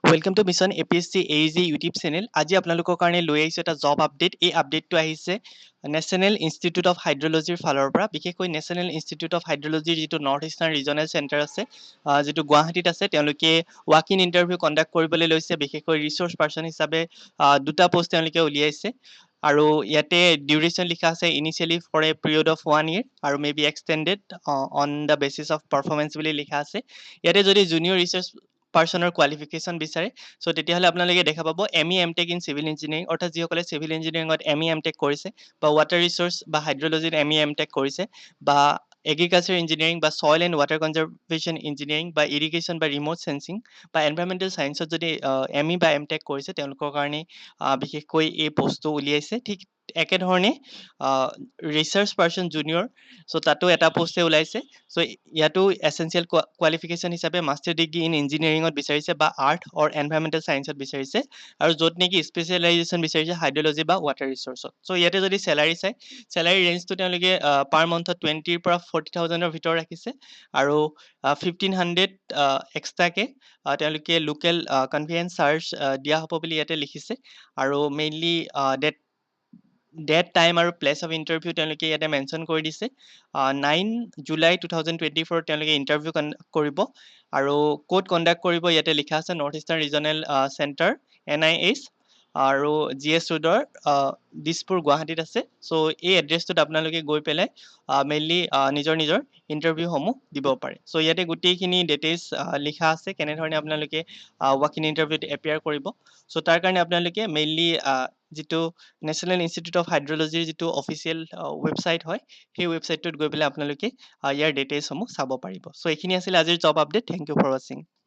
Welcome to mission APSC AG YouTube channel. আজি আপোনালোকৰ কাৰণে লৈ আহিছোঁ এটা জব আপডেট। এই আপডেটটো আহিছে নেশ্যনেল ইনষ্টিটিউট অফ হাইড্ৰলজিৰ ফালৰ পৰা, বিশেষকৈ নেশ্যনেল ইনষ্টিটিউট অফ হাইড্ৰলজিৰ যিটো নৰ্থ ইষ্টাৰ্ণ ৰিজনেল চেণ্টাৰ আছে, যিটো গুৱাহাটীত আছে, তেওঁলোকে ৱাক ইন ইণ্টাৰভিউ কণ্ডাক্ট কৰিবলৈ লৈছে। বিশেষকৈ ৰিচোৰ্চ পাৰ্চন হিচাপে দুটা পোষ্ট তেওঁলোকে উলিয়াইছে। আৰু ইয়াতে ডিউৰেশ্যন লিখা আছে initially for a period of 1 year আৰু may be extended on the basis of performance বুলি লিখা আছে। ইয়াতে যদি জুনিয়ৰ ৰিচাৰ্চ পাৰ্চনৰ কোৱালিফিকেশ্যন বিচাৰে, চ' তেতিয়াহ'লে আপোনালোকে দেখা পাব M Tech in civil engineering, অৰ্থাৎ যিসকলে চিভিল ইঞ্জিনিয়াৰিঙত এম টেক কৰিছে, বা ৱাটাৰ ৰিচোৰ্চ বা হাইড্ৰলজিত এম টেক কৰিছে, বা এগ্ৰিকালচাৰ ইঞ্জিনিয়াৰিং বা soil and water conservation engineering বা ইৰিগেশ্যন বা ৰিম'ট চেন্সিং বা এনভাইৰমেণ্টেল ছায়েন্সত যদি বা এম টেক কৰিছে, তেওঁলোকৰ কাৰণে বিশেষকৈ এই পষ্টটো উলিয়াইছে। ঠিক একেধৰণে ৰিচাৰ্চ পাৰ্চন জুনিয়ৰ, চ' তাতো এটা পষ্টে ওলাইছে। চ' ইয়াতো এছেঞ্চিয়েল কোৱালিফিকেশ্যন হিচাপে মাষ্টাৰ ডিগ্ৰী ইন ইঞ্জিনিয়াৰিঙত বিচাৰিছে বা আৰ্ট অৰ এনভাইৰমেণ্টেল ছায়েন্সত বিচাৰিছে, আৰু য'ত নেকি স্পেচিয়েলাইজেশ্যন বিচাৰিছে হাইড্ৰলজি বা ৱাটাৰ ৰিচোৰ্চত। চ' ইয়াতে যদি চেলাৰী চাই, চেলাৰী ৰেঞ্জটো তেওঁলোকে পাৰ মান্থত 20,000 পৰা 40,000 ভিতৰত ৰাখিছে, আৰু 1,500 এক্সট্ৰাকে তেওঁলোকে লোকেল কনভেয়েন্স চাৰ্জ দিয়া হ'ব বুলি ইয়াতে লিখিছে। আৰু মেইনলি ডেট টাইম আৰু প্লেচ অফ ইণ্টাৰভিউ তেওঁলোকে ইয়াতে মেনশ্যন কৰি দিছে। 9 জুলাই 2024 তেওঁলোকে ইণ্টাৰভিউ কৰিব, আৰু ক'ত কণ্ডাক্ট কৰিব ইয়াতে লিখা আছে north eastern regional centre NIH, আৰু GS ৰোডৰ দিছপুৰ গুৱাহাটীত আছে। চ' এই এড্ৰেছটোত আপোনালোকে গৈ পেলাই মেইনলি নিজৰ ইণ্টাৰভিউসমূহ দিব পাৰে। চ' ইয়াতে গোটেইখিনি ডিটেইলছ লিখা আছে, কেনেধৰণে আপোনালোকে ৱাক ইন ইণ্টাৰভিউত এপিয়াৰ কৰিব। চ' তাৰ কাৰণে আপোনালোকে মেইনলি যিটো নেশ্যনেল ইনষ্টিটিউট অফ হাইড্ৰলজিৰ যিটো অফিচিয়েল ৱেবছাইট হয়, সেই ৱেবছাইটটোত গৈ পেলাই আপোনালোকে ইয়াৰ ডিটেইলছসমূহ চাব পাৰিব। চ' এইখিনি আছিলে আজিৰ job update. Thank you for ৱাচিং।